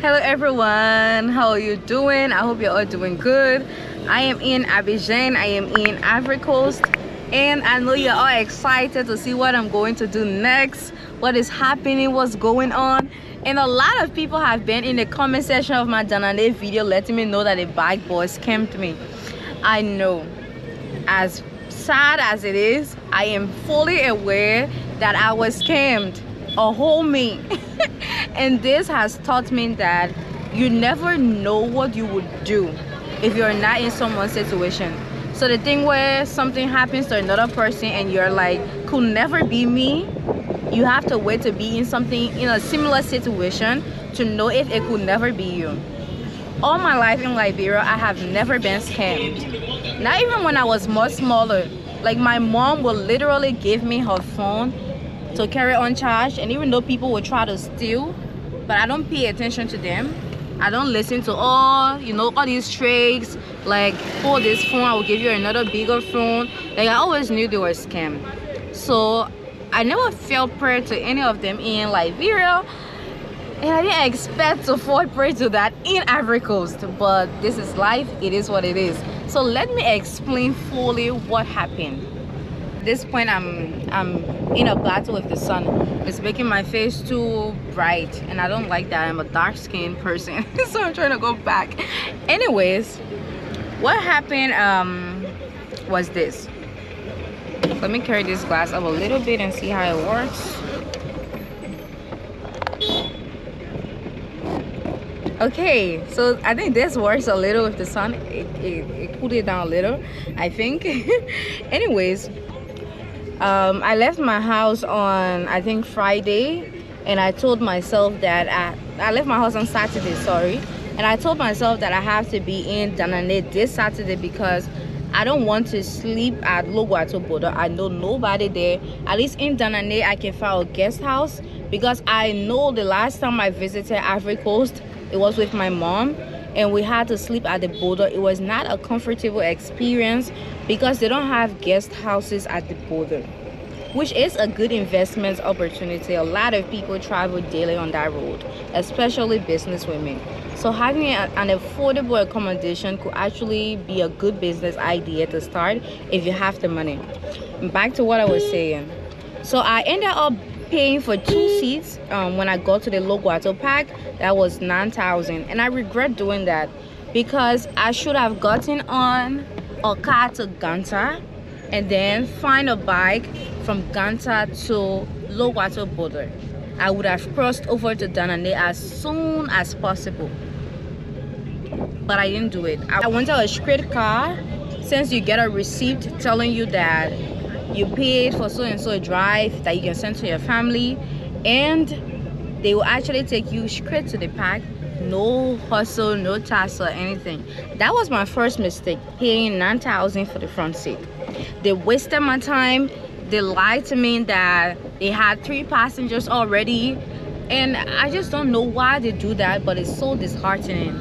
Hello everyone, how are you doing? I hope you're all doing good. I am in Abidjan, I am in Ivory Coast, and I know you're all excited to see what I'm going to do next, what is happening, what's going on. And a lot of people have been in the comment section of my Danane video letting me know that a bike boy scammed me. I know, as sad as it is, I am fully aware that I was scammed, a whole me. And this has taught me that you never know what you would do if you're not in someone's situation. So the thing where something happens to another person and you're like, could never be me, you have to wait to be in something in a similar situation to know if it could never be you. All my life in Liberia, I have never been scammed. Not even when I was much smaller. Like, my mom will literally give me her phone to carry on charge, and even though people will try to steal, but I don't pay attention to them. I don't listen to all these tricks like, hold this phone, I will give you another bigger phone. Like, I always knew they were scam. So I never fell prey to any of them in Liberia, and I didn't expect to fall prey to that in Ivory Coast. But this is life, it is what it is. So let me explain fully what happened. At this point, I'm in a battle with the sun. It's making my face too bright, and I don't like that. I'm a dark-skinned person. So I'm trying to go back. Anyways, what happened was this. Let me carry this glass up a little bit and see how it works. Okay, so I think this works a little with the sun. It cooled it down a little, I think. Anyways, I left my house on, I think, Friday, and I told myself that I left my house on Saturday, sorry, and I told myself that I have to be in Danane this Saturday because I don't want to sleep at Loguato border. I know nobody there. At least in Danane, I can find a guest house, because I know the last time I visited Ivory Coast, it was with my mom, and we had to sleep at the border. It was not a comfortable experience because they don't have guest houses at the border, which is a good investment opportunity. A lot of people travel daily on that road, especially business women. So having an affordable accommodation could actually be a good business idea to start if you have the money. Back to what I was saying. So I ended up paying for 2 seats when I got to the Loguato Park. That was 9,000, and I regret doing that because I should have gotten on a car to Ganta and then find a bike from Ganta to Loguato border. I would have crossed over to Danane as soon as possible, but I didn't do it. I wanted a straight car, since you get a receipt telling you that you paid for so and so a drive that you can send to your family, and they will actually take you straight to the park. No hustle, no tassel or anything. That was my first mistake, paying 9,000 for the front seat. They wasted my time. They lied to me that they had 3 passengers already, and I just don't know why they do that, but it's so disheartening.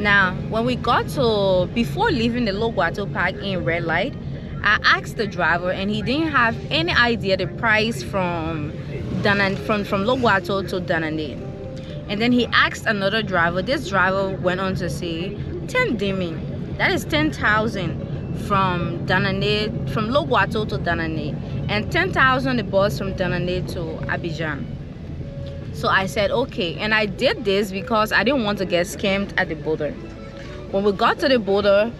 Now, when we got to, before leaving the Loguato Park in red light, I asked the driver, and he didn't have any idea the price from Loguato to Danane. And then he asked another driver. This driver went on to say 10 demi, that is 10,000 from Danane, from Loguato to Danane, and 10,000 the bus from Danane to Abidjan. So I said okay, and I did this because I didn't want to get scammed at the border. When we got to the border,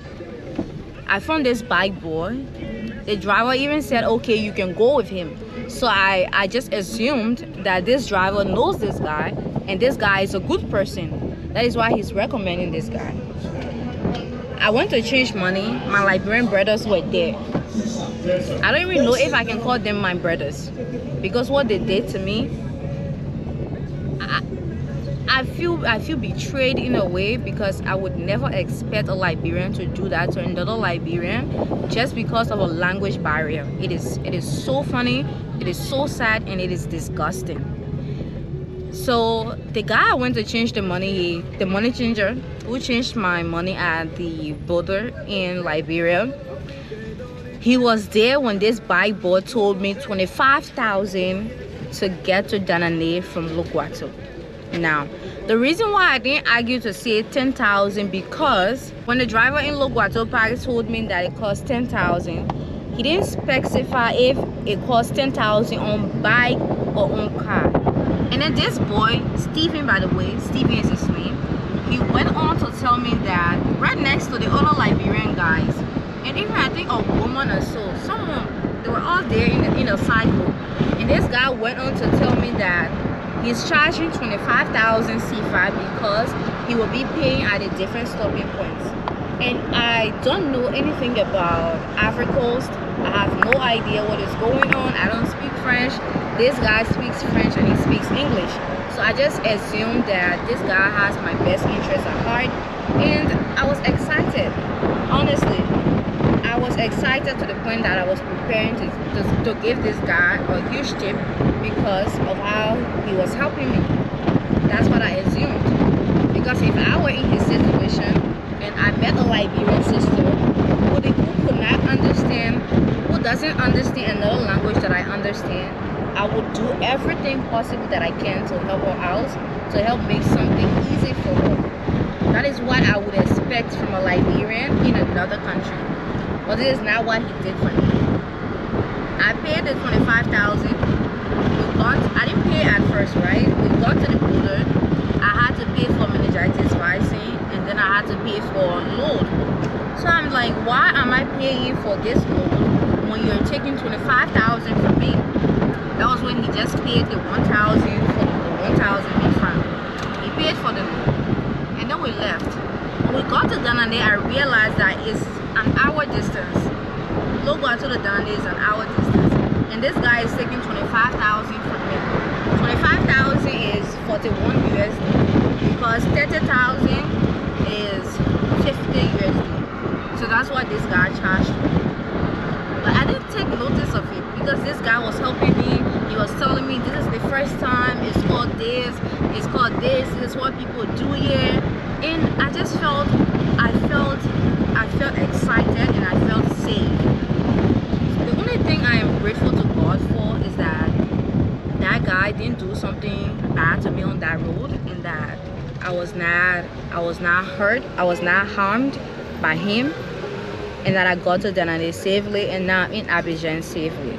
I found this bike boy. The driver even said, okay, you can go with him. So I just assumed that this driver knows this guy, and this guy is a good person. That is why he's recommending this guy. I went to change money. My Liberian brothers were there. I don't even know if I can call them my brothers, because what they did to me, I feel betrayed in a way, because I would never expect a Liberian to do that to another Liberian just because of a language barrier. It is so funny, it is so sad, and it is disgusting. So the guy I went to change the money, the money changer who changed my money at the border in Liberia, he was there when this bike boy told me 25,000 to get to Danane from Loguato. Now, The reason why I didn't argue to say 10,000, because when the driver in Loguato Park told me that it cost 10,000, he didn't specify if it cost 10,000 on bike or on car. And then this boy, Stephen, by the way, Stephen is his name, he went on to tell me that right next to the other Liberian guys, and even I think a woman or so, someone, they were all there in a cycle. And this guy went on to tell me that he's charging 25,000 C5 because he will be paying at a different stopping points. And I don't know anything about Ivory Coast. I have no idea what is going on. I don't speak French. This guy speaks French and he speaks English. So I just assumed that this guy has my best interest at heart. And I was excited. Honestly, I was excited to the point that I was preparing to give this guy a huge tip because of how he was helping me. That's what I assumed. Because if I were in his situation and I met a Liberian sister who could not understand, who doesn't understand another language that I understand, I would do everything possible that I can to help her out, to help make something easy for her. That is what I would expect from a Liberian in another country. But this is not what he did for me. I paid the 25,000. I didn't pay at first, right? We got to the border. I had to pay for meningitis vaccine, and then I had to pay for load. So I'm like, why am I paying for this load when you're taking 25,000 from me? That was when he just paid the 1,000 for the 1,000 in front. He paid for the load, and then we left. When we got to Danane, I realized that it's an hour distance. Loguato to Danane is an hour distance, and this guy is taking 25,000 from me. 25,000 is 41 USD because 30,000 is 50 USD. So that's what this guy charged me. But I didn't take notice of it because this guy was helping me. He was telling me this is the first time, it's called this, this is what people do here. And I just felt excited and I felt safe. The only thing I am grateful to God for is that that guy didn't do something bad to me on that road, and that I was not hurt, I was not harmed by him, and that I got to Danane safely, and now I'm in Abidjan safely.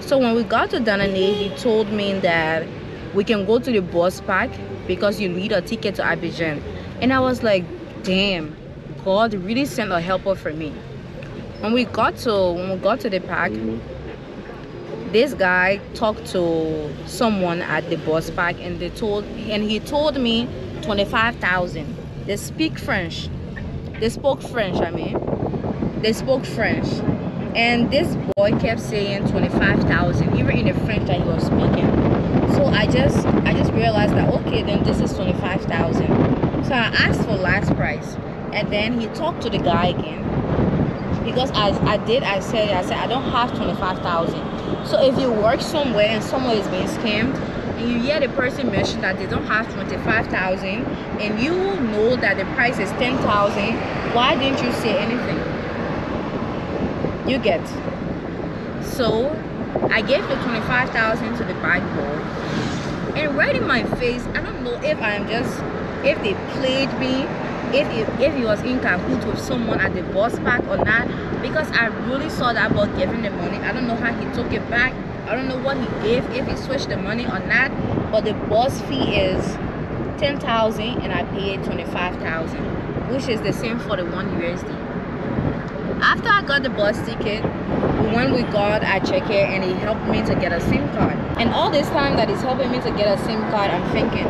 So when we got to Danane, he told me that we can go to the bus park because you need a ticket to Abidjan. And I was like, damn, God really sent a helper for me. When we got to the park, this guy talked to someone at the bus park, and he told me 25,000. They speak French. They spoke French, They spoke French. And this boy kept saying 25,000, even in the French that he was speaking. So I just realized that, okay, then this is 25,000. So I asked for last price, and then he talked to the guy again, because I said I don't have 25,000. So if you work somewhere and someone is being scammed, and you hear the person mention that they don't have 25,000, and you know that the price is 10,000, why didn't you say anything? You get. So I gave the 25,000 to the bike boy, and right in my face, I don't know if they played me, if he was in cahoots with someone at the bus park or not, because I really saw that about giving the money. I don't know how he took it back. I don't know what he gave, if he switched the money or not, but the bus fee is 10,000 and I paid 25,000, which is the same for the 1 USD. After I got the bus ticket, when we got at checkout, and he helped me to get a SIM card. And all this time that he's helping me to get a SIM card, I'm thinking,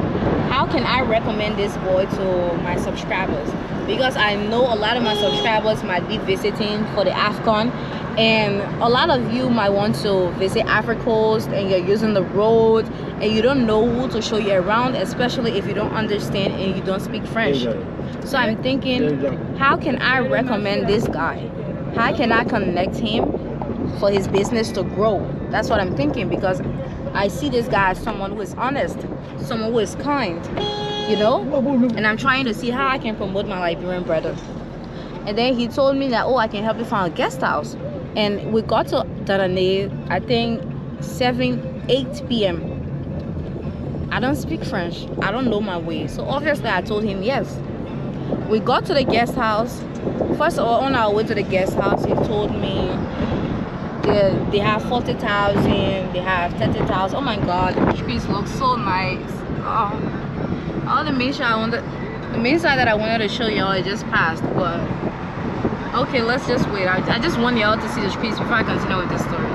how can I recommend this boy to my subscribers? Because I know a lot of my subscribers might be visiting for the AFCON, and a lot of you might want to visit Ivory Coast, and you're using the road and you don't know who to show you around, especially if you don't understand and you don't speak French. So I'm thinking, how can I recommend this guy? How can I connect him for his business to grow? That's what I'm thinking, because I see this guy as someone who is honest, someone who is kind, you know, and I'm trying to see how I can promote my Liberian brother. And then he told me that, oh, I can help you find a guest house. And we got to Danane, I think 8 p.m. I don't speak French. I don't know my way. So obviously I told him yes. We got to the guest house. First of all, on our way to the guest house, he told me they have 40,000, they have 30,000. Oh my God, the trees look so nice. Oh, all the main side that I wanted to show y'all, it just passed. But okay, let's just wait. I just want y'all to see the trees before I continue with this story.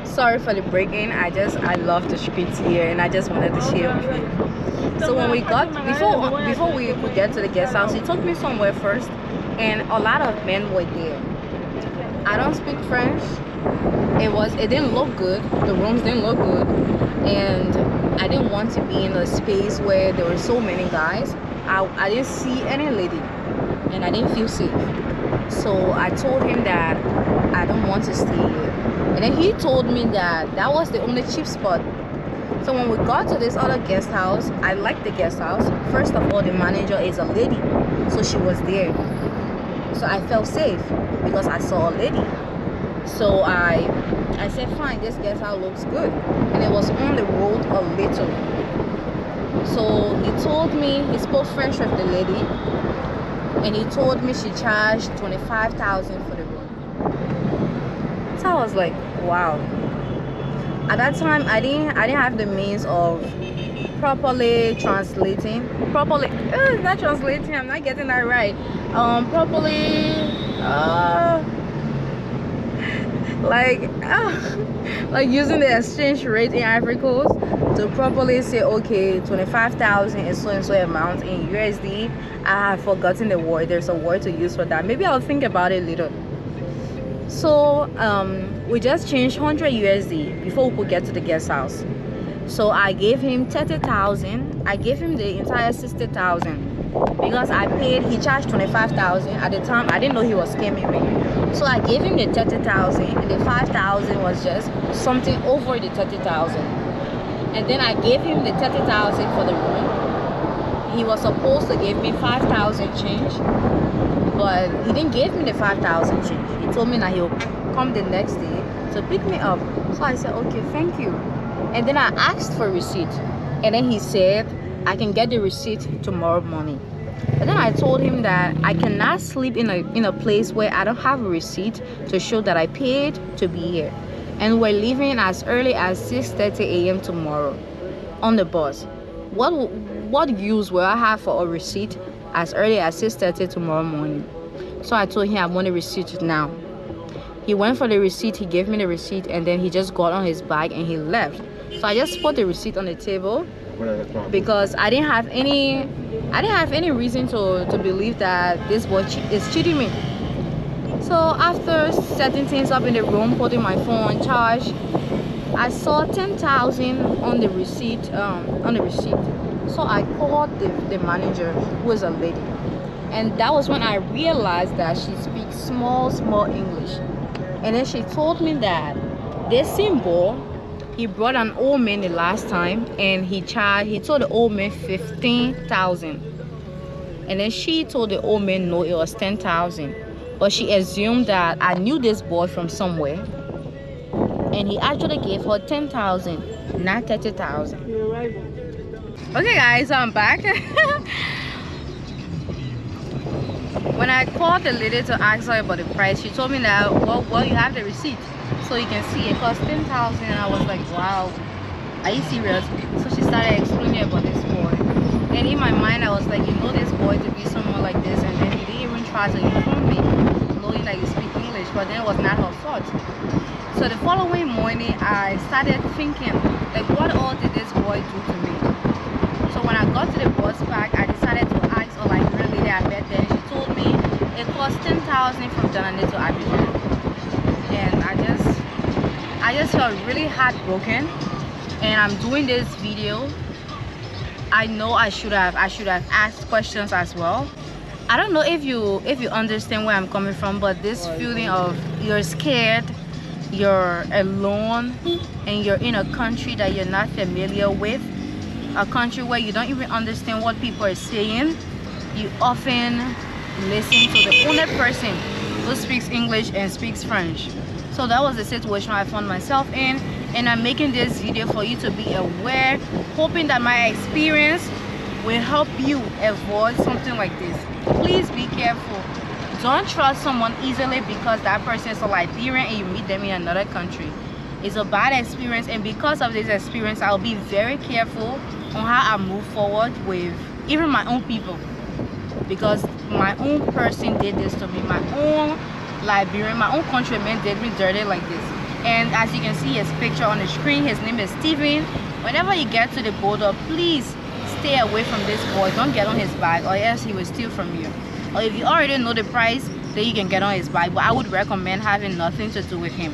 Sorry for the break-in. I love the streets here and I just wanted to share with you. So when we got before we could get to the guest house, he took me somewhere first and a lot of men were there. I don't speak French. It didn't look good. The rooms didn't look good, and I didn't want to be in a space where there were so many guys. I didn't see any lady and I didn't feel safe. So I told him that I don't want to stay here. And then he told me that that was the only cheap spot. So when we got to this other guest house, I liked the guest house. First of all, the manager is a lady, so she was there. So I felt safe because I saw a lady. So I said, fine, this guest house looks good. And it was on the road a little. So he told me, he spoke French with the lady, and he told me she charged 25,000 for the room. So I was like, wow. At that time, I didn't have the means of properly translating. Not translating, I'm not getting that right. Like using the exchange rate in Ivory Coast to properly say, okay, 25,000 is so and so amount in USD. I have forgotten the word. There's a word to use for that. Maybe I'll think about it later. So we just changed 100 USD before we could get to the guest house. So I gave him 30,000. I gave him the entire 60,000 because he charged 25,000 at the time. I didn't know he was scamming me. So I gave him the 30,000 and the 5,000 was just something over the 30,000. And then I gave him the 30,000 for the room. He was supposed to give me 5,000 change, but he didn't give me the 5,000 change. He told me that he'll come the next day to pick me up. So I said, okay, thank you. And then I asked for a receipt, and then he said I can get the receipt tomorrow morning. And then I told him that I cannot sleep in a place where I don't have a receipt to show that I paid to be here, and we're leaving as early as 6:30 a.m. tomorrow on the bus. What use will I have for a receipt as early as 6:30 tomorrow morning? So I told him I want a receipt now. He went for the receipt, he gave me the receipt, and then he just got on his bike and he left. So I just put the receipt on the table because I didn't have any reason to believe that this boy is cheating me. So after setting things up in the room, putting my phone on charge, I saw 10,000 on the receipt. So I called the manager, who is a lady, and that was when I realized that she speaks small English. And then she told me that this symbol, he brought an old man the last time, and he told the old man 15,000. And then she told the old man no, it was 10,000. But she assumed that I knew this boy from somewhere, and he actually gave her 10,000, not 30,000. Okay guys, I'm back. When I called the lady to ask her about the price, she told me that, well, you have the receipt, so you can see it cost 10,000. And I was like, wow, are you serious? So she started explaining about this boy, and in my mind I was like, you know this boy to be someone like this, and then he didn't even try to inform me, knowing that you speak English. But then it was not her fault. So the following morning I started thinking, like, what all did this boy do to me? So when I got to the bus park, I decided to ask her, like, really I met there. She told me it cost 10,000 from Janane to Abidjan. And I just felt really heartbroken. And I'm doing this video. I know I should have asked questions as well. I don't know if you understand where I'm coming from, but this feeling of you're scared, you're alone and you're in a country that you're not familiar with, a country where you don't even understand what people are saying, you often listen to the only person who speaks English and speaks French. So that was the situation I found myself in, and I'm making this video for you to be aware, hoping that my experience will help you avoid something like this. Please be careful. Don't trust someone easily because that person is a Liberian and you meet them in another country. It's a bad experience, and because of this experience, I'll be very careful on how I move forward with even my own people, because my own person did this to me. My own Liberian, my own countryman did me dirty like this. And as you can see his picture on the screen, his name is Steven. Whenever you get to the border, please stay away from this boy. Don't get on his bike, or else he will steal from you. Or if you already know the price, then you can get on his bike, but I would recommend having nothing to do with him.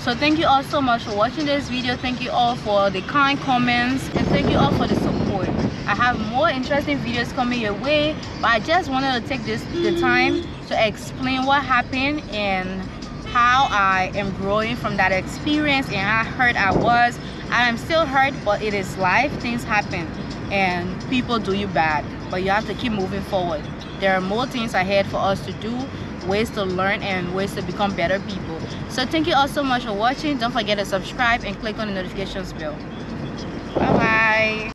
So thank you all so much for watching this video. Thank you all for the kind comments, and thank you all for the support. I have more interesting videos coming your way, but I just wanted to take the time to explain what happened and how I am growing from that experience and how hurt I was. I'm still hurt, but it is life. Things happen and people do you bad, but you have to keep moving forward. There are more things ahead for us to do, ways to learn and ways to become better people. So thank you all so much for watching. Don't forget to subscribe and click on the notifications bell. Bye bye.